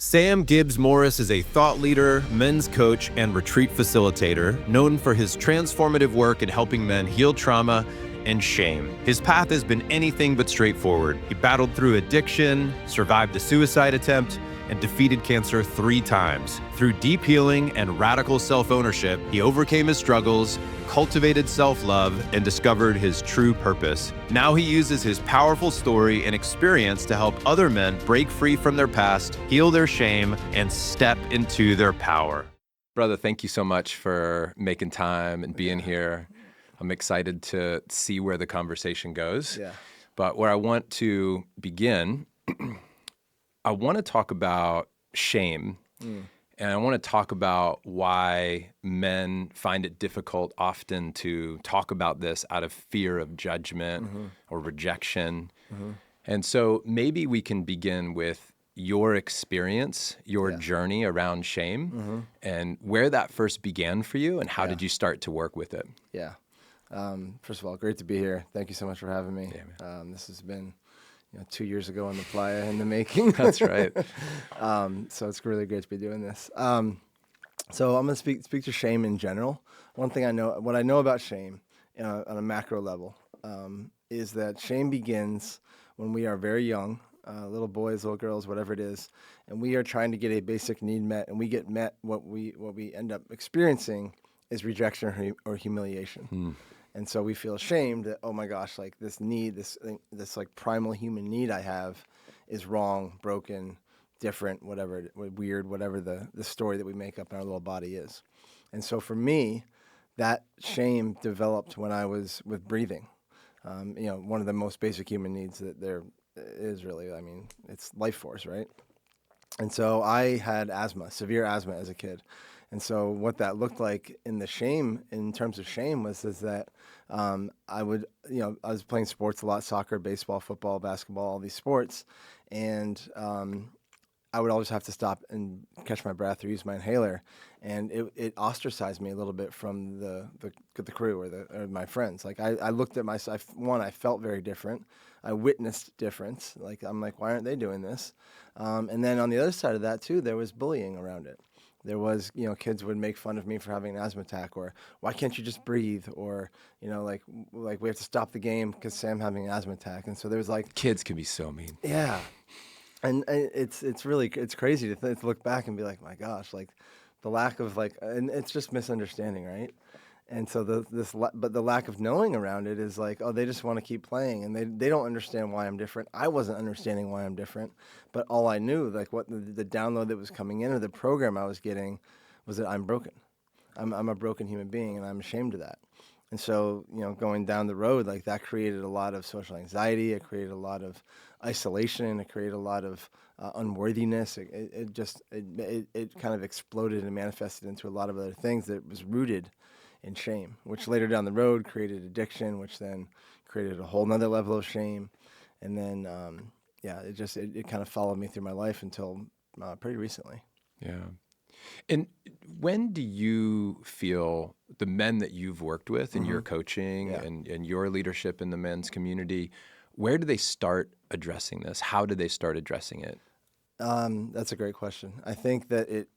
Sam Gibbs Morris is a thought leader, men's coach, and retreat facilitator, known for his transformative work in helping men heal trauma and shame. His path has been anything but straightforward. He battled through addiction, survived a suicide attempt, and defeated cancer 3 times. Through deep healing and radical self-ownership, he overcame his struggles, cultivated self-love, and discovered his true purpose. Now he uses his powerful story and experience to help other men break free from their past, heal their shame, and step into their power. Brother, thank you so much for making time and being here. I'm excited to see where the conversation goes. Yeah. But where I want to begin, I want to talk about shame, and I want to talk about why men find it difficult often to talk about this out of fear of judgment or rejection. And so maybe we can begin with your experience, your journey around shame, and where that first began for you, and how did you start to work with it? Yeah. First of all, great to be here. Thank you so much for having me. Yeah, This has been 2 years ago on the playa in the making. That's right. So it's really great to be doing this. So I'm going to speak to shame in general. One thing what I know about shame on a macro level is that shame begins when we are very young, little boys, little girls, whatever it is, and we are trying to get a basic need met, and we get met. What we end up experiencing is rejection or humiliation. And so we feel ashamed that, oh my gosh, like this need, this like primal human need I have is wrong, broken, different, whatever, weird, whatever the story that we make up in our little body is. And so for me, that shame developed when I was with breathing. One of the most basic human needs that there is really, it's life force, right? And so I had severe asthma as a kid. And so what that looked like in terms of shame was that I was playing sports a lot, soccer, baseball, football, basketball, all these sports. And I would always have to stop and catch my breath or use my inhaler. And it ostracized me a little bit from the crew or my friends. Like I looked at myself, I felt very different. I witnessed difference. Like, I'm like, why aren't they doing this? And then on the other side of that too, there was bullying around it. There was, kids would make fun of me for having an asthma attack, or why can't you just breathe? Or, like we have to stop the game because Sam having an asthma attack. And so there was like, Kids can be so mean. yeah. And it's crazy to look back and be like, my gosh, like the lack of and it's just misunderstanding, right? And so but the lack of knowing around it is like, oh, they just want to keep playing, and they don't understand why I'm different. I wasn't understanding why I'm different, but all I knew, like what the download that was coming in or the program I was getting was that I'm broken. I'm a broken human being, and I'm ashamed of that. And so, going down the road, like that created a lot of social anxiety. It created a lot of isolation. It created a lot of unworthiness. It kind of exploded and manifested into a lot of other things that was rooted in shame, which later down the road created addiction, which then created a whole nother level of shame. And then, it kind of followed me through my life until pretty recently. Yeah. And when do you feel the men that you've worked with in your coaching and your leadership in the men's community, where do they start addressing this? How do they start addressing it? That's a great question. I think that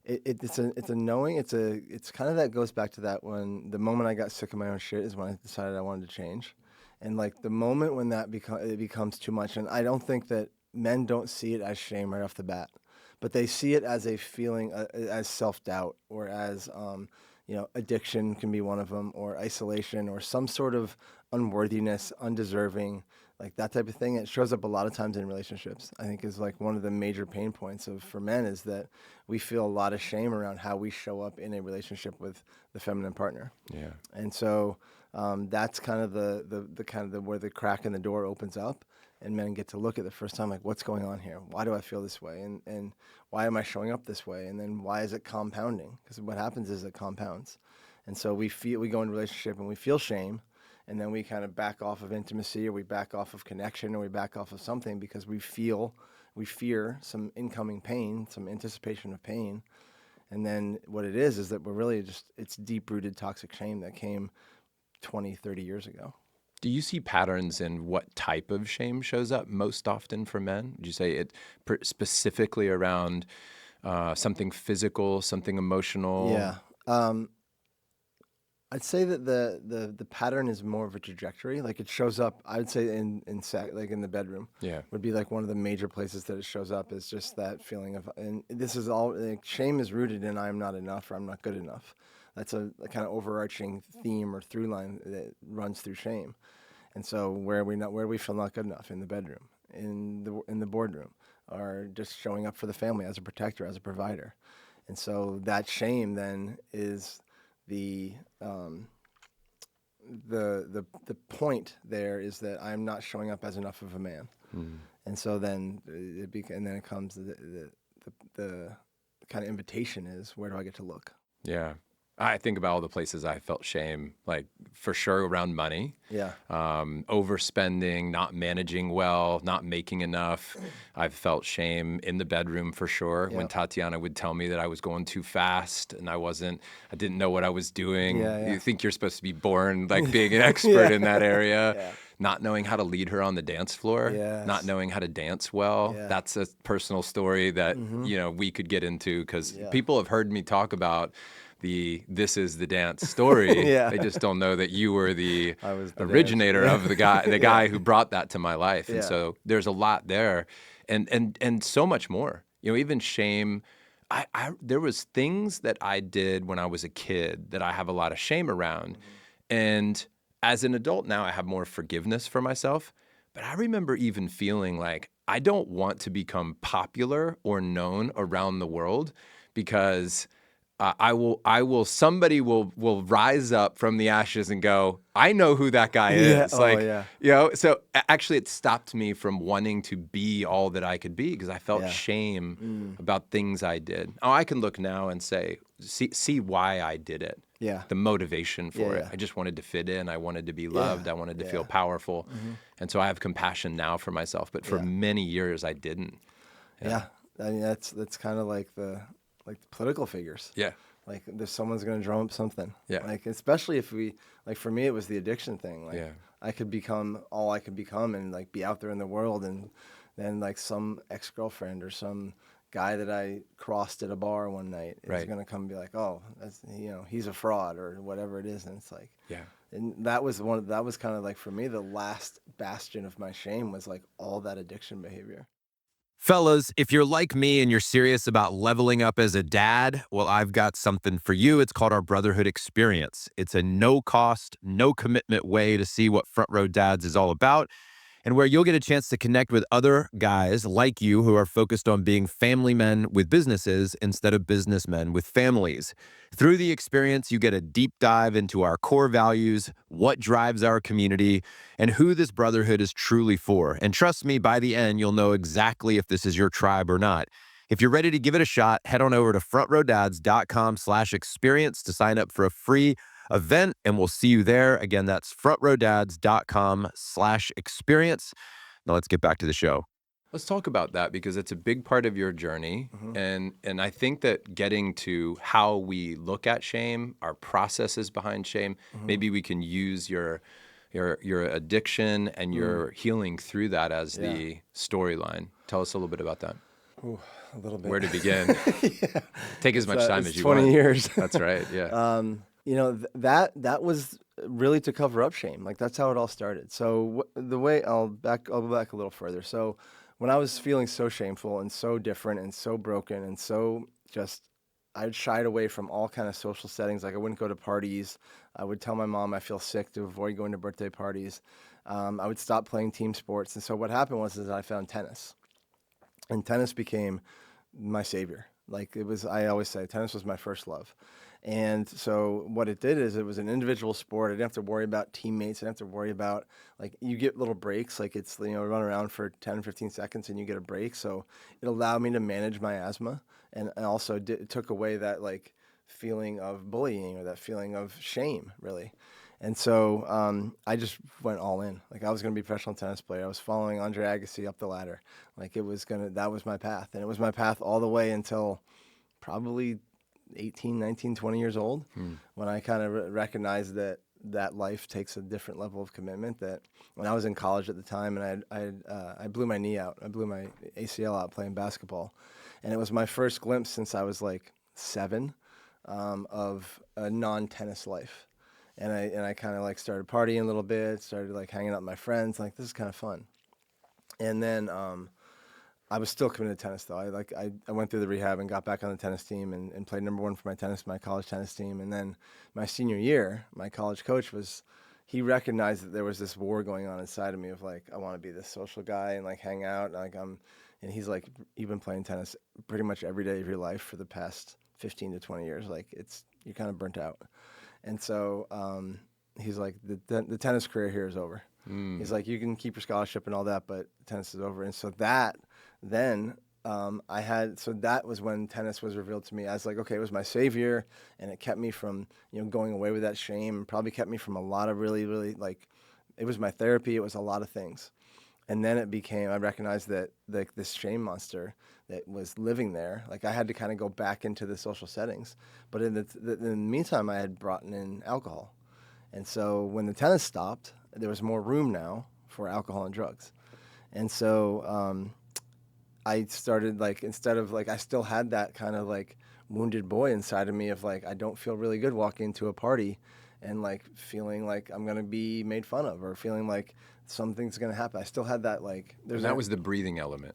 it's a knowing. It's kind of that goes back to that when the moment I got sick of my own shit is when I decided I wanted to change, and like the moment when it becomes too much. And I don't think that men don't see it as shame right off the bat, but they see it as a feeling, as self-doubt, or as addiction can be one of them, or isolation, or some sort of unworthiness, undeserving, like that type of thing. It shows up a lot of times in relationships. I think is like one of the major pain points for men is that we feel a lot of shame around how we show up in a relationship with the feminine partner. Yeah. And so that's kind of the where the crack in the door opens up, and men get to look at the first time, like, what's going on here? Why do I feel this way? And why am I showing up this way? And then why is it compounding? Because what happens is it compounds. And so we go into a relationship and we feel shame, and then we kind of back off of intimacy, or we back off of connection, or we back off of something because we fear some incoming pain, some anticipation of pain. And then what it is that we're really it's deep-rooted toxic shame that came 20, 30 years ago. Do you see patterns in what type of shame shows up most often for men? Would you say it specifically around something physical, something emotional? Yeah. I'd say that the pattern is more of a trajectory. Like it shows up, I would say like in the bedroom Yeah. would be like one of the major places that it shows up is just that feeling of, and this is all, like, shame is rooted in I'm not enough or I'm not good enough. That's a kind of overarching theme or through line that runs through shame. And so where we feel not good enough in the bedroom, in the boardroom, or just showing up for the family as a protector, as a provider. And so that shame then is the point there is that I'm not showing up as enough of a man. And so then it comes the kind of invitation is, where do I get to look? Yeah. I think about all the places I felt shame, like for sure around money. Yeah. Overspending, not managing well, not making enough. I've felt shame in the bedroom for sure. When Tatiana would tell me that I was going too fast and I didn't know what I was doing. Yeah. You think you're supposed to be born like being an expert in that area. Yeah. Not knowing how to lead her on the dance floor, Yes. not knowing how to dance well. Yeah. That's a personal story that, we could get into because people have heard me talk about this is the dance story. Yeah. They just don't know that you were the I was the originator dance. of the guy who brought that to my life. And Yeah. so there's a lot there and so much more. Even shame. There was things that I did when I was a kid that I have a lot of shame around. And as an adult now, I have more forgiveness for myself. But I remember even feeling like I don't want to become popular or known around the world because somebody will rise up from the ashes and go, I know who that guy is. So actually it stopped me from wanting to be all that I could be because I felt shame about things I did. Oh, I can look now and see why I did it. Yeah. The motivation for it. Yeah. I just wanted to fit in. I wanted to be loved. I wanted to feel powerful. And so I have compassion now for myself, but for many years I didn't. Yeah. I mean, that's kind of like the political figures. Yeah. Like if someone's going to drum up something. Yeah. Like especially if for me, it was the addiction thing. Like I could become all I could become and like be out there in the world, and then like some ex-girlfriend or some guy that I crossed at a bar one night is going to come and be like, oh, that's, he's a fraud or whatever it is. And it's like, and that was kind of like for me, the last bastion of my shame was like all that addiction behavior. Fellas, if you're like me and you're serious about leveling up as a dad, well, I've got something for you. It's called our Brotherhood Experience. It's a no-cost, no-commitment way to see what Front Row Dads is all about, and where you'll get a chance to connect with other guys like you who are focused on being family men with businesses instead of businessmen with families. Through the experience, you get a deep dive into our core values, what drives our community, and who this brotherhood is truly for. And trust me, by the end, you'll know exactly if this is your tribe or not. If you're ready to give it a shot, head on over to frontrowdads.com/experience to sign up for a free event, and we'll see you there. Again, that's frontrowdads.com/experience. Now let's get back to the show. Let's talk about that because it's a big part of your journey. And I think that getting to how we look at shame, our processes behind shame, maybe we can use your addiction and your healing through that as the storyline. Tell us a little bit about that. Ooh, a little bit. Where to begin? Take as much time as you 20 want. years. That's right, yeah. That was really to cover up shame. Like that's how it all started. So I'll go back a little further. So when I was feeling so shameful and so different and so broken and so just, I'd shied away from all kind of social settings. Like I wouldn't go to parties. I would tell my mom I feel sick to avoid going to birthday parties. I would stop playing team sports. And so what happened was I found tennis, and tennis became my savior. Like I always say, tennis was my first love. And so what it did is it was an individual sport. I didn't have to worry about teammates. I didn't have to worry about, like, you get little breaks. Like it's, run around for 10, 15 seconds and you get a break. So it allowed me to manage my asthma, and also it took away that like feeling of bullying or that feeling of shame, really. And so I just went all in. Like I was going to be a professional tennis player. I was following Andre Agassi up the ladder. Like that was my path. And it was my path all the way until probably 18, 19, 20 years old, when I kind of recognized that that life takes a different level of commitment. That when I was in college at the time, and I blew my knee out, I blew my ACL out playing basketball, and it was my first glimpse since I was like 7 of a non-tennis life. And I kind of like started partying a little bit, started like hanging out with my friends, like this is kind of fun. And then I was still committed to tennis though. I went through the rehab and got back on the tennis team and played number 1 for my college tennis team. And then my senior year, my college coach he recognized that there was this war going on inside of me of like, I want to be this social guy and like hang out. And he's like, you've been playing tennis pretty much every day of your life for the past 15 to 20 years. Like you're kind of burnt out. And so he's like, the tennis career here is over. He's like, you can keep your scholarship and all that, but tennis is over. And so that was when tennis was revealed to me as like, okay, it was my savior, and it kept me from, going away with that shame, and probably kept me from a lot of really, really like, it was my therapy. It was a lot of things. And then I recognized that like this shame monster that was living there, like I had to kind of go back into the social settings. But in the meantime, I had brought in alcohol. And so when the tennis stopped, there was more room now for alcohol and drugs. And so I started like, instead of like, I still had that kind of like wounded boy inside of me of like, I don't feel really good walking into a party and like feeling like I'm going to be made fun of, or feeling like something's going to happen. I still had that like, that was the breathing element.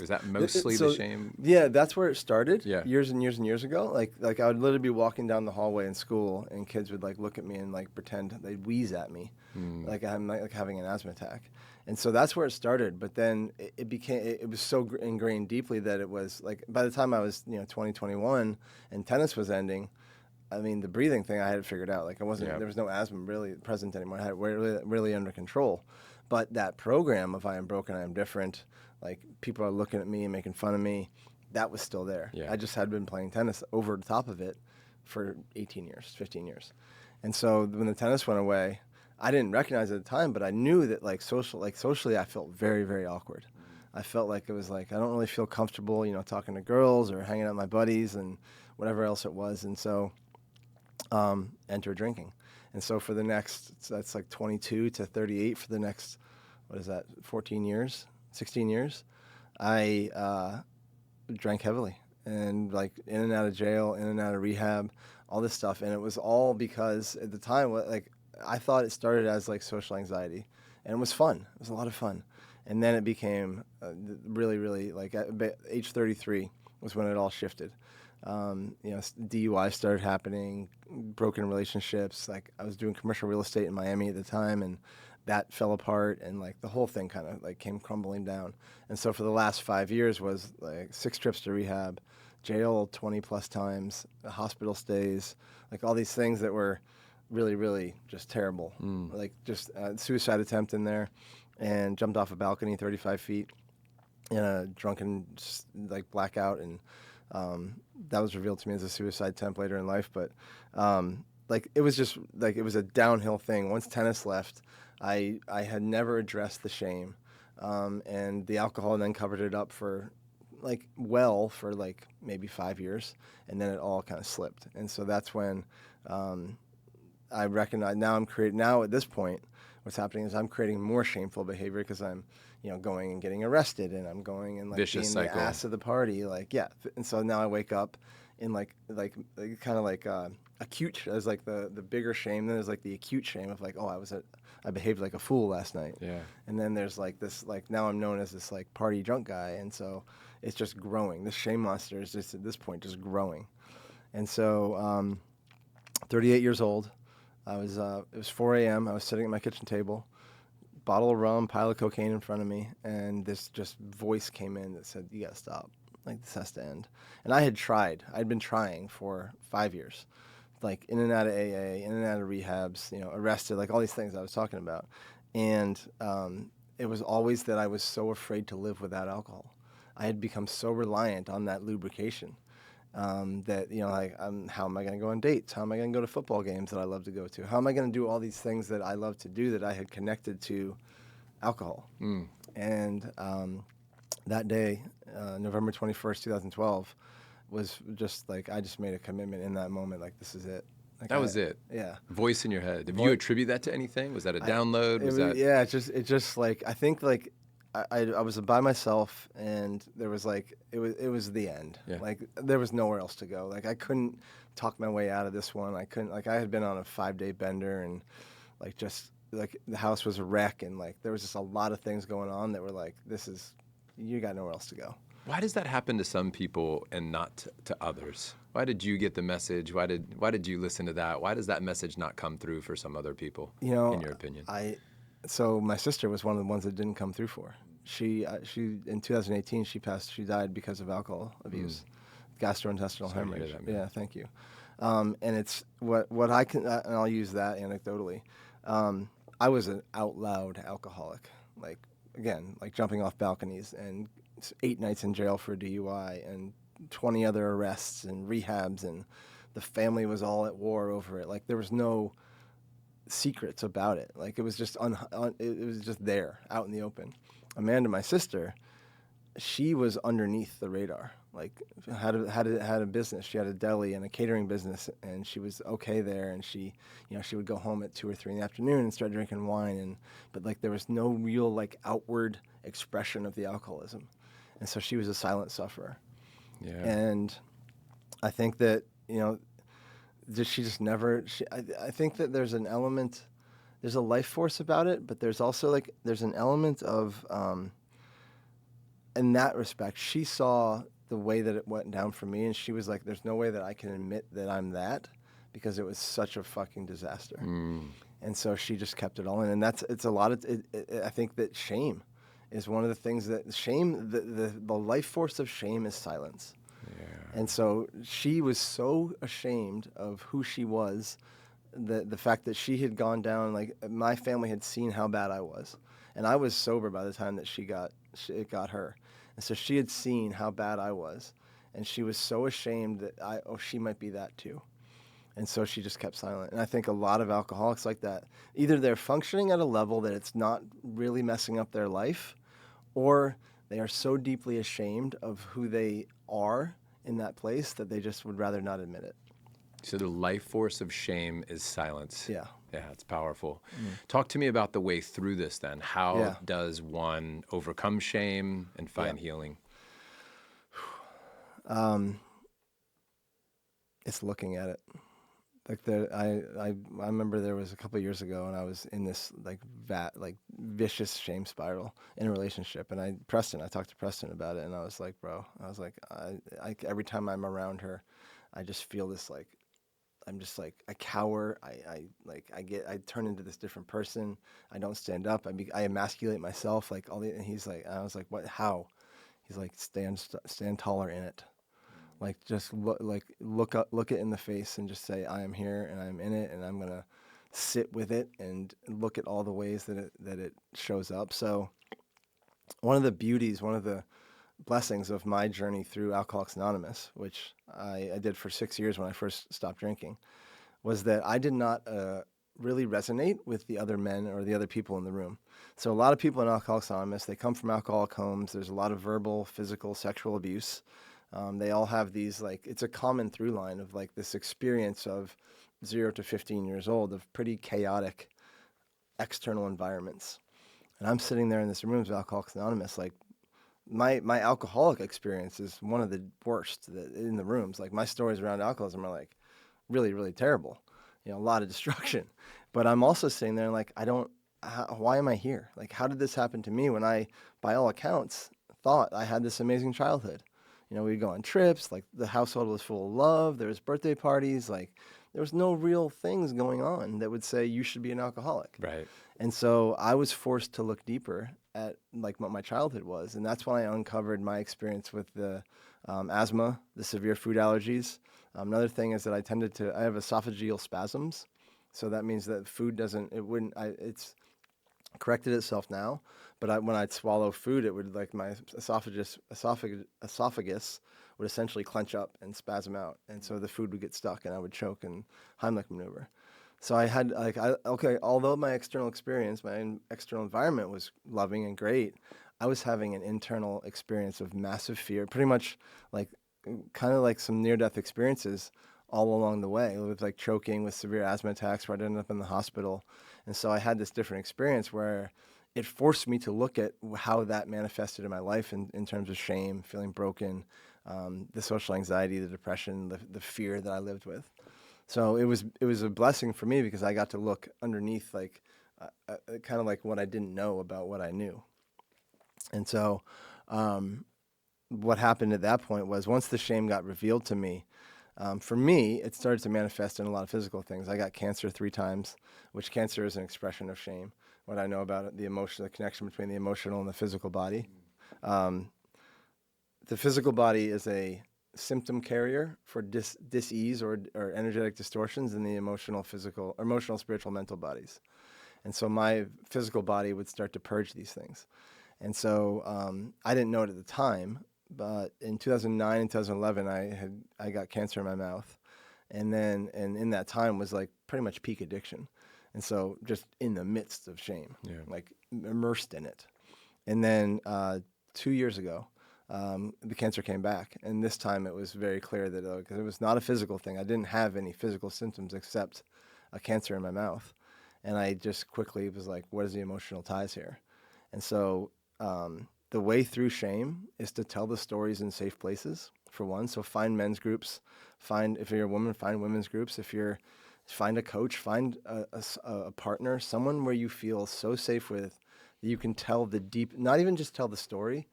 Was that mostly the shame? Yeah, that's where it started. Yeah. Years and years and years ago. Like I would literally be walking down the hallway in school, and kids would like look at me and like pretend they'd wheeze at me, like I'm like having an asthma attack. And so that's where it started. But then it was so ingrained deeply that it was like, by the time I was 20, 21, and tennis was ending, I mean, the breathing thing I had it figured out. Like there was no asthma really present anymore. I had it really under control. But that program of I am broken, I am different, like people are looking at me and making fun of me, that was still there. Yeah. I just had been playing tennis over the top of it for 18 years, 15 years. And so when the tennis went away, I didn't recognize it at the time, but I knew that socially I felt very, very awkward. I felt like it was like, I don't really feel comfortable, talking to girls or hanging out with my buddies and whatever else it was. And so enter drinking. And so for the next, that's like 22 to 38 for the next, 14 years, 16 years, I drank heavily and like in and out of jail, in and out of rehab, all this stuff. And it was all because at the time, like I thought it started as like social anxiety, and it was fun. It was a lot of fun. And then it became really, really like at age 33 was when it all shifted. DUI started happening, broken relationships. Like I was doing commercial real estate in Miami at the time, and that fell apart, and like the whole thing kind of like came crumbling down. And so for the last 5 years was like 6 trips to rehab, jail 20 plus times, hospital stays, like all these things that were really, really just terrible. Like just suicide attempt in there, and jumped off a balcony 35 feet in a drunken like blackout, and that was revealed to me as a suicide attempt later in life. But like it was just like it was a downhill thing. Once tennis left, I had never addressed the shame, and the alcohol then covered it up for maybe 5 years, and then it all kind of slipped. And so that's when I recognized now at this point, what's happening is I'm creating more shameful behavior because I'm going and getting arrested, and I'm going and like vicious being cycle. the ass of the party, like yeah. And so now I wake up in like kind of like acute. There's like the bigger shame. Then there's like the acute shame of like, oh, I behaved like a fool last night. Yeah. And then there's like this like now I'm known as this like party drunk guy, and so it's just growing. This shame monster is just at this point just growing. And so 38 years old. It was 4 a.m. I was sitting at my kitchen table, bottle of rum, pile of cocaine in front of me, and this just voice came in that said, you gotta stop. Like, this has to end. And I had tried. I'd been trying for 5 years, like in and out of AA, in and out of rehabs, arrested, like all these things I was talking about. And it was always that I was so afraid to live without alcohol. I had become so reliant on that lubrication. That, how am I going to go on dates? How am I going to go to football games that I love to go to? How am I going to do all these things that I love to do that I had connected to alcohol? And that day, November 21st, 2012, was just like, I just made a commitment in that moment, like, this is it. Like That was it. Yeah. Voice in your head. Did you attribute that to anything? Was that a download? Yeah, it just like, I think like I was by myself, and there was like, it was the end. Yeah. Like there was nowhere else to go. Like I couldn't talk my way out of this one. I couldn't, like I had been on a 5-day bender, and like just like the house was a wreck, and like there was just a lot of things going on that were like, you got nowhere else to go. Why does that happen to some people and not to others? Why did you get the message? Why did you listen to that? Why does that message not come through for some other people, in your opinion? So my sister was one of the ones that didn't come through for. She in 2018 she died because of alcohol abuse, gastrointestinal Sorry to hear hemorrhage. that, man. Yeah, thank you. And it's what I can, and I'll use that anecdotally. I was an out loud alcoholic, like again, like jumping off balconies, and 8 nights in jail for DUI, and 20 other arrests and rehabs, and the family was all at war over it. Like there was no secrets about it. Like it was just it was just there, out in the open. Amanda, my sister, she was underneath the radar. Like had a business. She had a deli and a catering business, and she was okay there. And she would go home at 2 or 3 in the afternoon and start drinking wine. But like there was no real like outward expression of the alcoholism, and so she was a silent sufferer. Yeah. And I think that she just never. I think that there's an element, there's a life force about it, but there's also like there's an element of, in that respect, she saw the way that it went down for me, and she was like, "There's no way that I can admit that I'm that, because it was such a fucking disaster." And so she just kept it all in, and it's a lot of. I think that shame is one of the things that the life force of shame is silence. Yeah. And so she was so ashamed of who she was, the fact that she had gone down, like my family had seen how bad I was, and I was sober by the time that it got her, and so she had seen how bad I was, and she was so ashamed that she might be that too, and so she just kept silent. And I think a lot of alcoholics like that, either they're functioning at a level that it's not really messing up their life, or they are so deeply ashamed of who they are in that place that they just would rather not admit it. So the life force of shame is silence. Yeah. Yeah, it's powerful. Talk to me about the way through this then. How does one overcome shame and find healing? It's looking at it. Like I remember there was a couple of years ago, and I was in this like vicious shame spiral in a relationship, and I talked to Preston about it, and I was like, bro, I every time I'm around her, I just feel this like, I'm just like, I cower, I turn into this different person, I don't stand up, I emasculate myself, like and he's like, and I was like, what, how? He's like, stand taller in it. Like just look it in the face and just say, I am here and I'm in it, and I'm gonna sit with it and look at all the ways that it shows up. So one of the blessings of my journey through Alcoholics Anonymous, which I did for 6 years when I first stopped drinking, was that I did not really resonate with the other men or the other people in the room. So a lot of people in Alcoholics Anonymous, they come from alcoholic homes. There's a lot of verbal, physical, sexual abuse. They all have these, like, it's a common through line of like this experience of 0 to 15 years old of pretty chaotic external environments. And I'm sitting there in this room of Alcoholics Anonymous, like my alcoholic experience is one of the worst in the rooms. Like my stories around alcoholism are like really, really terrible, a lot of destruction. But I'm also sitting there and like, why am I here? Like, how did this happen to me when I, by all accounts, thought I had this amazing childhood? We'd go on trips, like the household was full of love, there was birthday parties, like there was no real things going on that would say you should be an alcoholic. Right. And so I was forced to look deeper at like what my childhood was. And that's when I uncovered my experience with the asthma, the severe food allergies. Another thing is that I have esophageal spasms. So that means that food it's corrected itself now, but when I'd swallow food, it would, like, my esophagus would essentially clench up and spasm out, and so the food would get stuck, and I would choke and Heimlich maneuver. So I had although my external experience, my external environment was loving and great, I was having an internal experience of massive fear, pretty much like kind of like some near-death experiences, all along the way, with like choking, with severe asthma attacks, where I'd end up in the hospital. And so I had this different experience where it forced me to look at how that manifested in my life in terms of shame, feeling broken, the social anxiety, the depression, the fear that I lived with. So it was a blessing for me because I got to look underneath, like kind of like what I didn't know about what I knew. And so what happened at that point was, once the shame got revealed to me, for me, it started to manifest in a lot of physical things. I got cancer 3 times, which cancer is an expression of shame. What I know about it, the connection between the emotional and the physical body. The physical body is a symptom carrier for dis-ease or energetic distortions in the emotional, spiritual, mental bodies. And so my physical body would start to purge these things. And so I didn't know it at the time, but in 2009 and 2011, I got cancer in my mouth. And in that time was like pretty much peak addiction. And so just in the midst of shame, like immersed in it. And then 2 years ago, the cancer came back. And this time it was very clear that it was not a physical thing. I didn't have any physical symptoms except a cancer in my mouth. And I just quickly was like, what is the emotional ties here? And so the way through shame is to tell the stories in safe places, for one. So find men's groups. If you're a woman, find women's groups. Find a coach, find a partner, someone where you feel so safe with that you can tell not even just tell the story,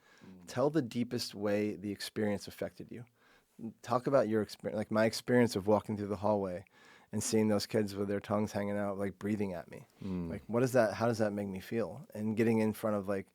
tell the deepest way the experience affected you. Talk about your experience, like my experience of walking through the hallway and seeing those kids with their tongues hanging out, like breathing at me. Like, what is that? How does that make me feel? And getting in front of like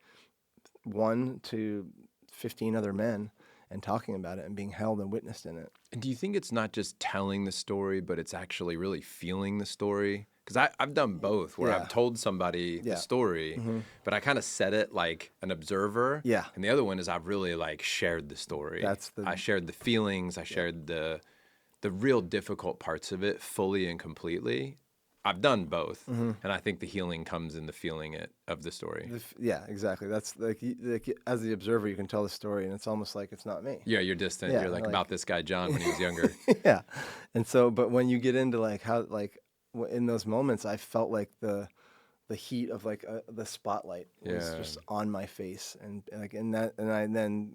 1 to 15 other men and talking about it and being held and witnessed in it. And do you think it's not just telling the story, but it's actually really feeling the story? Because I've done both, where I've told somebody the story, but I kind of said it like an observer. Yeah. And the other one is I've really like shared the story. I shared the feelings. I shared the real difficult parts of it fully and completely. I've done both, and I think the healing comes in the feeling of the story. Yeah, exactly. That's like as the observer, you can tell the story, and it's almost like it's not me. Yeah, you're distant. Yeah, you're like about this guy John when he was younger. Yeah, and so, but when you get into like how in those moments, I felt like the heat of like the spotlight was just on my face, and like in that, and I then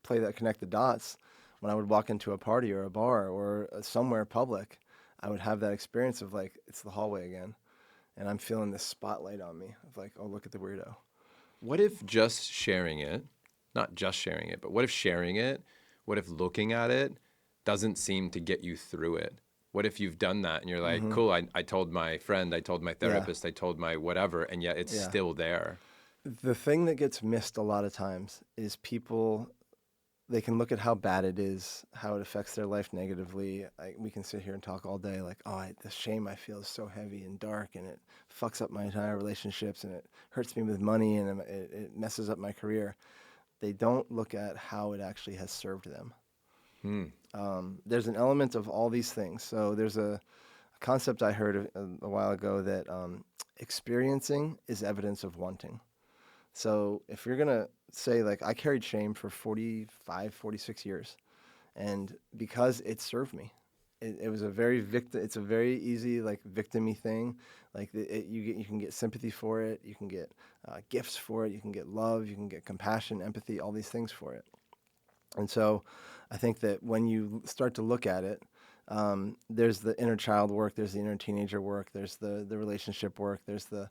connect the dots when I would walk into a party or a bar or somewhere public. I would have that experience of like, it's the hallway again. And I'm feeling this spotlight on me of like, oh, look at the weirdo. What if just sharing it, not just sharing it, but what if looking at it doesn't seem to get you through it? What if you've done that and you're like, cool, I told my friend, I told my therapist, I told my whatever, and yet it's still there. The thing that gets missed a lot of times is people, they can look at how bad it is, how it affects their life negatively. We can sit here and talk all day like, the shame I feel is so heavy and dark, and it fucks up my entire relationships, and it hurts me with money, and it messes up my career. They don't look at how it actually has served them. There's an element of all these things. So there's a concept I heard a while ago that experiencing is evidence of wanting. So if you're going to say, like, I carried shame for 45, 46 years, and because it served me, it was it's a very easy, like, victim-y thing. Like, you can get sympathy for it, you can get gifts for it, you can get love, you can get compassion, empathy, all these things for it. And so I think that when you start to look at it, there's the inner child work, there's the inner teenager work, there's the relationship work, there's the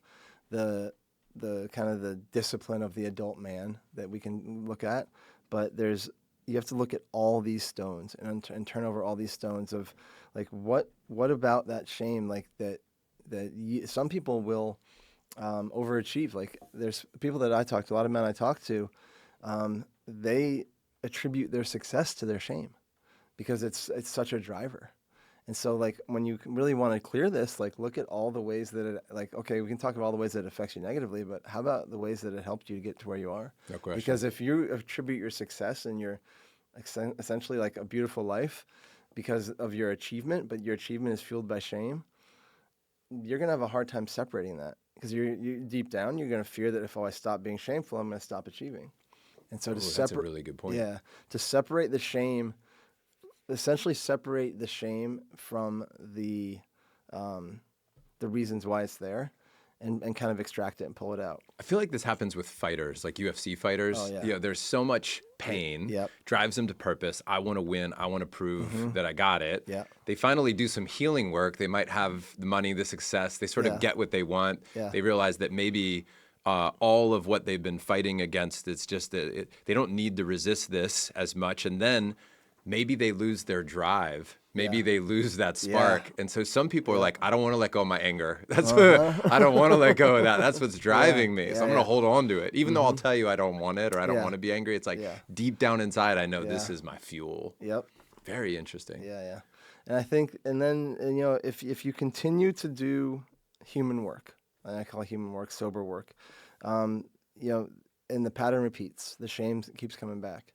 kind of the discipline of the adult man that we can look at, but you have to look at all these stones and turn over all these stones of like what about that shame, like some people will overachieve. Like there's people that I talk to, a lot of men I talk to, they attribute their success to their shame because it's such a driver. And so, like, when you really want to clear this, like, look at all the ways that it, like, okay, we can talk about all the ways that it affects you negatively, but how about the ways that it helped you to get to where you are? No question. Because if you attribute your success and your essentially like a beautiful life because of your achievement, but your achievement is fueled by shame, you're going to have a hard time separating that because you deep down, you're going to fear that if I stop being shameful, I'm going to stop achieving. And so that's a really good point. Yeah, to separate the shame essentially separate the shame from the reasons why it's there, and kind of extract it and pull it out. I feel like this happens with fighters, like UFC fighters. Oh, yeah. You know, there's so much pain, Yep. drives them to purpose. I want to win. I want to prove that I got it. Yeah. They finally do some healing work. They might have the money, the success. They sort of get what they want. Yeah. They realize that maybe all of what they've been fighting against, it's just that they don't need to resist this as much. And then maybe they lose their drive. Maybe they lose that spark. Yeah. And so some people are like, I don't want to let go of my anger. That's what I don't want to let go of that. That's what's driving me. So I'm going to hold on to it. Even though I'll tell you I don't want it or I don't want to be angry. It's like deep down inside, I know this is my fuel. Yep. Very interesting. Yeah. And I think, and then, and, you know, if you continue to do human work, and I call human work sober work, you know, and the pattern repeats, the shame keeps coming back.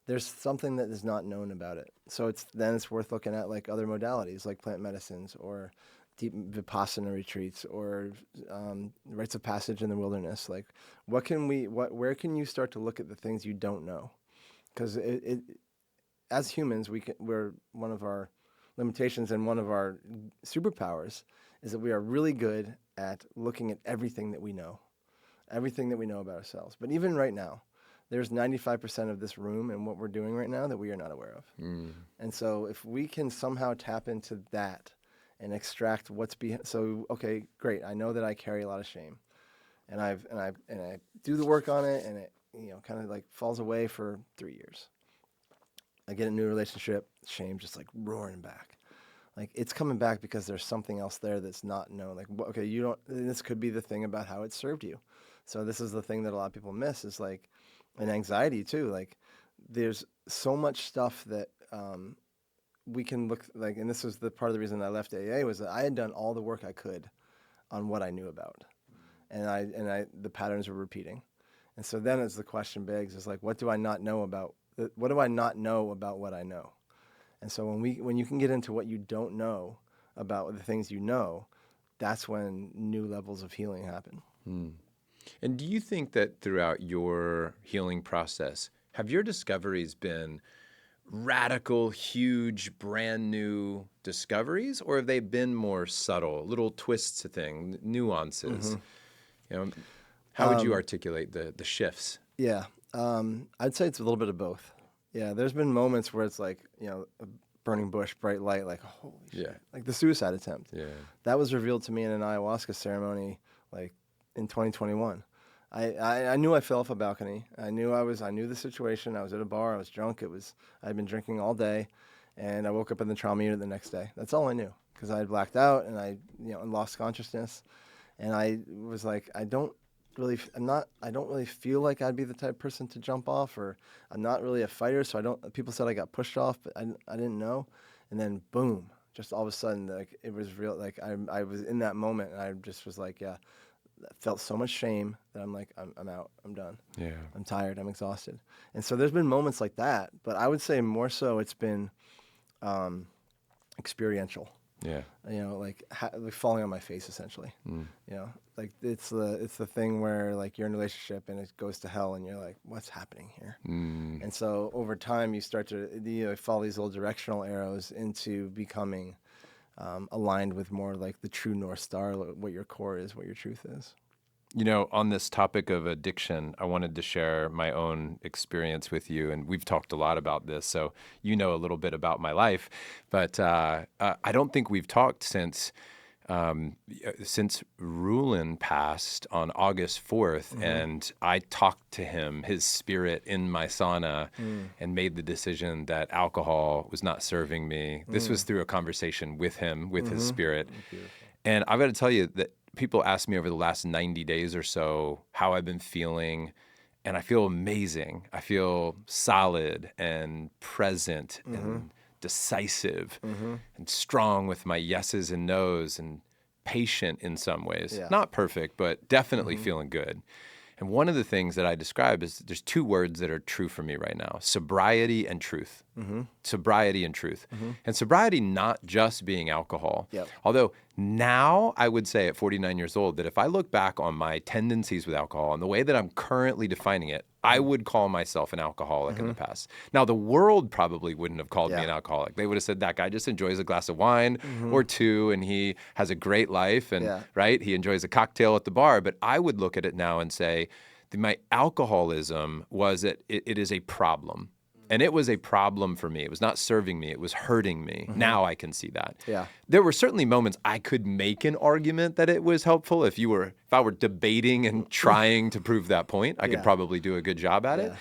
There's something that is not known about it. So it's worth looking at like other modalities, like plant medicines or deep Vipassana retreats or rites of passage in the wilderness. Like, where can you start to look at the things you don't know? Because as humans, we're one of our limitations and one of our superpowers is that we are really good at looking at everything that we know about ourselves. But even right now, there's 95% of this room and what we're doing right now that we are not aware of. And so if we can somehow tap into that and extract what's behind, so, okay, great. I know that I carry a lot of shame and I do the work on it and it, you know, kind of like falls away for 3 years. I get a new relationship, shame just like roaring back. Like it's coming back because there's something else there that's not known. Like, okay, this could be the thing about how it served you. So this is the thing that a lot of people miss is like, and anxiety too. Like there's so much stuff that we can look like, and this was the part of the reason I left AA was that I had done all the work I could on what I knew about. And the patterns were repeating. And so then as the question begs is like, what do I not know about what I know? And so when you can get into what you don't know about the things you know, that's when new levels of healing happen. And do you think that throughout your healing process, have your discoveries been radical, huge, brand new discoveries, or have they been more subtle, little twists to things, nuances? You know, how would you articulate the shifts? Yeah, I'd say it's a little bit of both. Yeah, there's been moments where it's like, you know, a burning bush, bright light, like, holy shit. Like the suicide attempt. Yeah. That was revealed to me in an ayahuasca ceremony, like in 2021. I knew I fell off a balcony. I knew the situation. I was at a bar. I was drunk. I'd been drinking all day, and I woke up in the trauma unit the next day. That's all I knew because I had blacked out and I lost consciousness, and I was like, I don't really feel like I'd be the type of person to jump off, or I'm not really a fighter. So people said I got pushed off, but I didn't know, and then boom, just all of a sudden, like it was real. Like I was in that moment, and I just was like, yeah. Felt so much shame that I'm like, I'm out, I'm done. Yeah. I'm tired, I'm exhausted. And so there's been moments like that, but I would say more so it's been experiential. Yeah. You know, like falling on my face essentially. You know, like it's the thing where like you're in a relationship and it goes to hell and you're like, what's happening here? And so over time you start to follow these little directional arrows into becoming aligned with more like the true North Star, what your core is, what your truth is. You know, on this topic of addiction, I wanted to share my own experience with you, and we've talked a lot about this, so you know a little bit about my life, but I don't think we've talked since Rulin passed on August 4th, and I talked to him, his spirit, in my sauna, and made the decision that alcohol was not serving me. This was through a conversation with him, with his spirit. And I've got to tell you that people ask me over the last 90 days or so how I've been feeling, and I feel amazing. I feel solid and present and decisive and strong with my yeses and nos and patient in some ways. Yeah. Not perfect, but definitely feeling good. And one of the things that I describe is there's two words that are true for me right now: sobriety and truth. Sobriety and truth. And sobriety not just being alcohol. Yep. Although now I would say at 49 years old that if I look back on my tendencies with alcohol and the way that I'm currently defining it, I would call myself an alcoholic in the past. Now, the world probably wouldn't have called me an alcoholic. They would have said that guy just enjoys a glass of wine or two, and he has a great life, and right, he enjoys a cocktail at the bar. But I would look at it now and say, my alcoholism was it is a problem. And it was a problem for me. It was not serving me. It was hurting me. Now I can see that. Yeah. There were certainly moments I could make an argument that it was helpful. If I were debating and trying to prove that point, I could probably do a good job at it.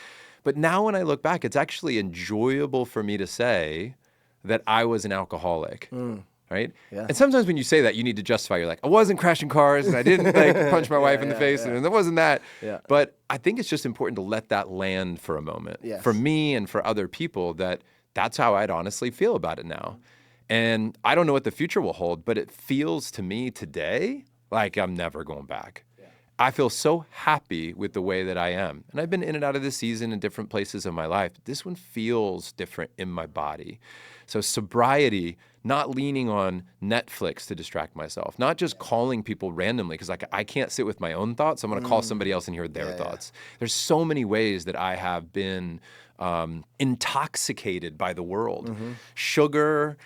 But now when I look back, it's actually enjoyable for me to say that I was an alcoholic. Right? Yeah. And sometimes when you say that, you need to justify. You're like, I wasn't crashing cars, and I didn't punch my wife in the face, and it wasn't that. Yeah. But I think it's just important to let that land for a moment. Yes. For me and for other people, that's how I'd honestly feel about it now. And I don't know what the future will hold, but it feels to me today like I'm never going back. Yeah. I feel so happy with the way that I am. And I've been in and out of this season in different places of my life. This one feels different in my body. So sobriety, not leaning on Netflix to distract myself, not just calling people randomly, because I can't sit with my own thoughts. I'm going to call somebody else and hear their thoughts. There's so many ways that I have been intoxicated by the world. Sugar,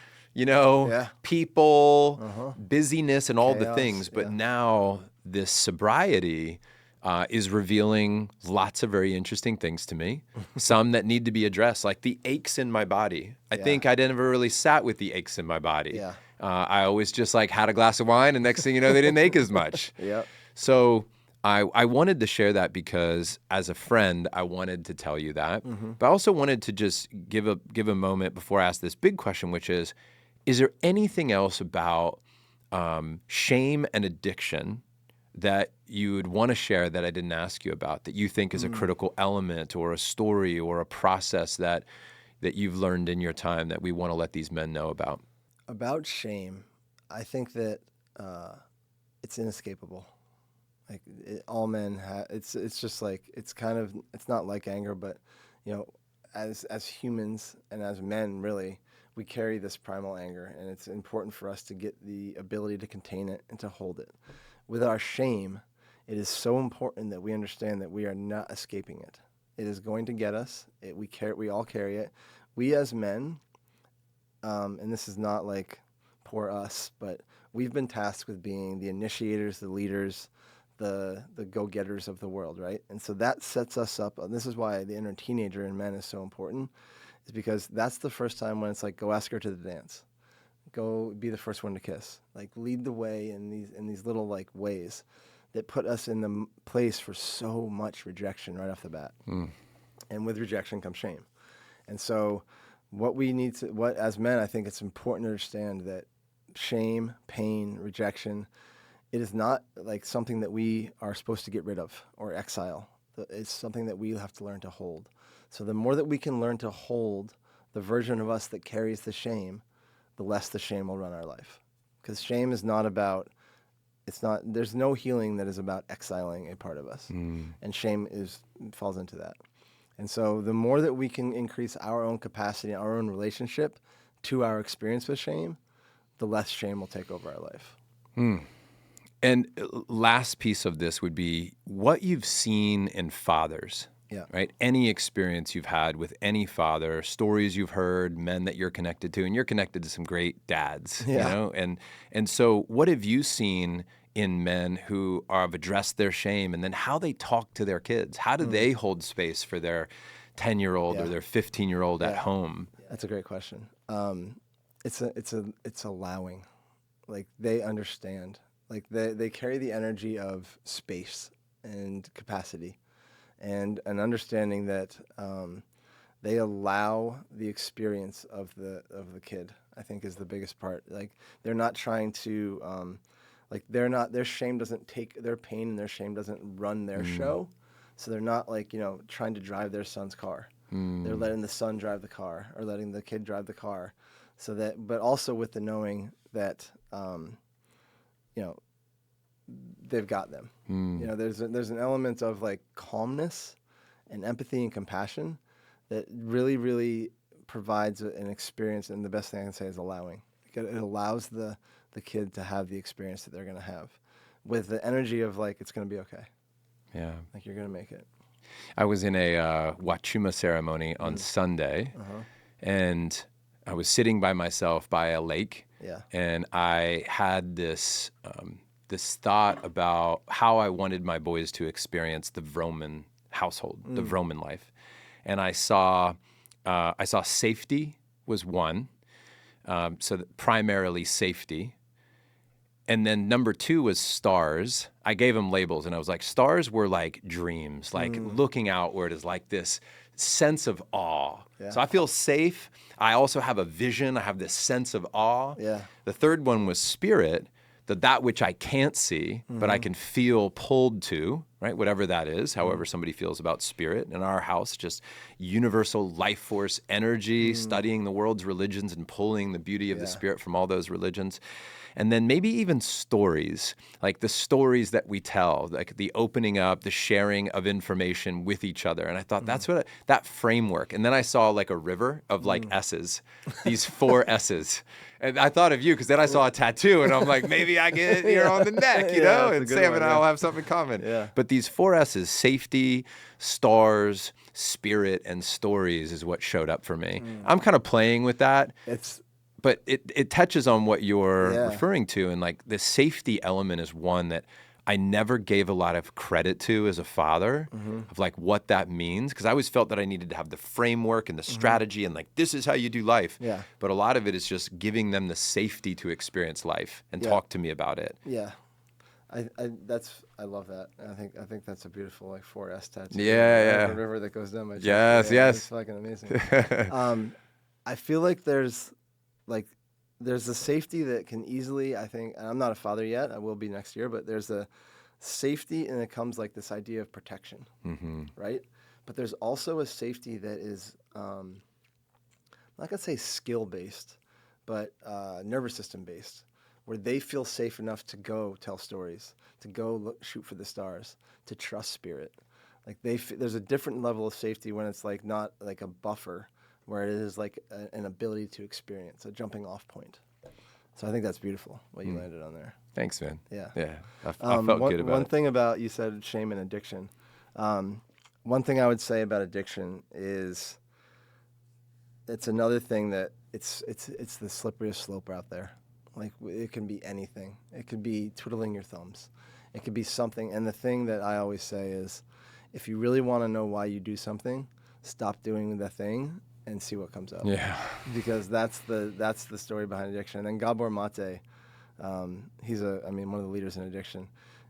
people, busyness, and all the things. But now this sobriety is revealing lots of very interesting things to me, some that need to be addressed, like the aches in my body. I think I never really sat with the aches in my body. Yeah. I always just had a glass of wine, and next thing you know, they didn't ache as much. Yep. So I wanted to share that because as a friend, I wanted to tell you that. But I also wanted to just give a moment before I ask this big question, which is there anything else about shame and addiction that you would want to share that I didn't ask you about, that you think is a critical element or a story or a process that you've learned in your time that we want to let these men know about? About shame, I think that it's inescapable. Like all men have, it's just like, it's not like anger, but as humans and as men, really, we carry this primal anger, and it's important for us to get the ability to contain it and to hold it. With our shame, it is so important that we understand that we are not escaping it. It is going to get us. We all carry it. We as men, and this is not like poor us, but we've been tasked with being the initiators, the leaders, the go-getters of the world, right? And so that sets us up. And this is why the inner teenager in men is so important, is because that's the first time when it's like, go ask her to the dance. Go be the first one to kiss. Like, lead the way in these little ways that put us in the place for so much rejection right off the bat. And with rejection comes shame. And so as men, I think it's important to understand that shame, pain, rejection, it is not like something that we are supposed to get rid of or exile. It's something that we have to learn to hold. So the more that we can learn to hold the version of us that carries the shame, the less the shame will run our life. Because shame is there's no healing that is about exiling a part of us. And shame falls into that. And so the more that we can increase our own capacity, our own relationship to our experience with shame, the less shame will take over our life. And last piece of this would be what you've seen in fathers. Yeah. Right? Any experience you've had with any father, stories you've heard, men that you're connected to, and you're connected to some great dads, And so what have you seen in men who have addressed their shame, and then how they talk to their kids? How do they hold space for their 10-year-old or their 15-year-old at home? That's a great question. It's allowing. Like, they understand. Like, they carry the energy of space and capacity. And an understanding that they allow the experience of the kid, I think, is the biggest part. Like, they're not trying to, their shame doesn't take their pain, and their shame doesn't run their show. So they're not trying to drive their son's car. They're letting the son drive the car, or letting the kid drive the car. So that, but also with the knowing that, they've got them. There's an element of calmness and empathy and compassion that really, really provides an experience. And the best thing I can say is allowing. It allows the kid to have the experience that they're going to have with the energy of it's going to be okay. Yeah. You're going to make it. I was in a Wachuma ceremony on Sunday, and I was sitting by myself by a lake, and I had this this thought about how I wanted my boys to experience the Vroman household, the Vroman life, and I saw safety was one, so that primarily safety. And then number 2 was stars. I gave them labels, and I was like, stars were like dreams, like looking outward is like this sense of awe. Yeah. So I feel safe. I also have a vision. I have this sense of awe. Yeah. The third one was spirit, that which I can't see, but I can feel pulled to, right? Whatever that is, however somebody feels about spirit. In our house, just universal life force energy, studying the world's religions and pulling the beauty of the spirit from all those religions. And then maybe even stories, like the stories that we tell, like the opening up, the sharing of information with each other. And I thought that's what that framework. And then I saw like a river of like S's, these 4 S's. And I thought of you because then I saw a tattoo and I'm like, maybe I get it here on the neck, you know? And Sam and I will have something in common. Yeah. But these 4 S's, safety, stars, spirit, and stories is what showed up for me. I'm kind of playing with that. But it touches on what you're referring to. And like the safety element is one that I never gave a lot of credit to as a father of like what that means. Because I always felt that I needed to have the framework and the strategy and like, this is how you do life. Yeah. But a lot of it is just giving them the safety to experience life and talk to me about it. Yeah. I love that. I think that's a beautiful like 4S tattoo. Yeah. The river that goes down my chest. Yes. It's fucking amazing. I feel like there's a safety that can easily, I think, and I'm not a father yet, I will be next year, but there's a safety and it comes like this idea of protection, right? But there's also a safety that is, I'm not going to say skill-based, but nervous system-based, where they feel safe enough to go tell stories, to go shoot for the stars, to trust spirit. Like there's a different level of safety when it's like not like a buffer, where it is like an ability to experience, a jumping off point. So I think that's beautiful, what you landed on there. Thanks, man. Yeah. Yeah. I felt good about it. One thing about, you said shame and addiction. One thing I would say about addiction is it's another thing that it's the slipperyest slope out there. Like it can be anything. It could be twiddling your thumbs. It could be something. And the thing that I always say is, if you really want to know why you do something, stop doing the thing and see what comes up. Yeah. Because that's the story behind addiction. And then Gabor Mate, he's one of the leaders in addiction.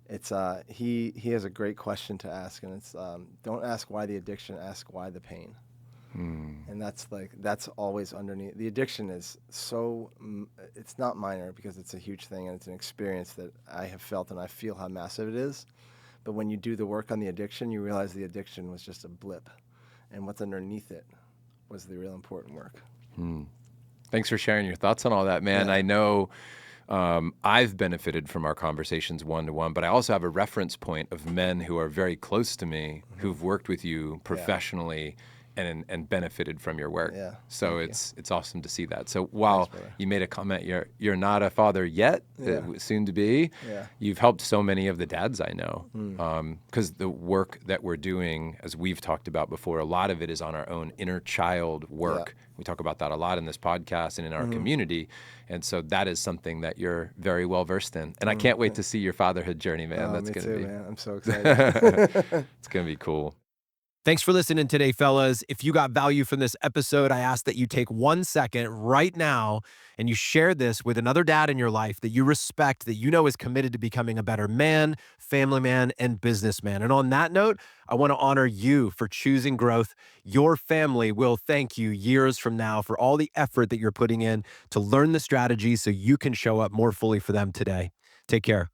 It's he has a great question to ask, and it's don't ask why the addiction, ask why the pain. And that's always underneath. The addiction is it's not minor because it's a huge thing and it's an experience that I have felt and I feel how massive it is. But when you do the work on the addiction, you realize the addiction was just a blip, and what's underneath it was the real important work. Thanks for sharing your thoughts on all that, man. Yeah. I know I've benefited from our conversations one-to-one, but I also have a reference point of men who are very close to me who've worked with you professionally and benefited from your work. Yeah. So it's awesome to see that. So while you made a comment, you're not a father yet, soon to be. Yeah. You've helped so many of the dads I know, because the work that we're doing, as we've talked about before, a lot of it is on our own inner child work. Yeah. We talk about that a lot in this podcast and in our community. And so that is something that you're very well versed in. And I can't wait to see your fatherhood journey, man. That's me gonna too, be, man. I'm so excited. It's gonna be cool. Thanks for listening today, fellas. If you got value from this episode, I ask that you take 1 second right now and you share this with another dad in your life that you respect, that you know is committed to becoming a better man, family man, and businessman. And on that note, I want to honor you for choosing growth. Your family will thank you years from now for all the effort that you're putting in to learn the strategies so you can show up more fully for them today. Take care.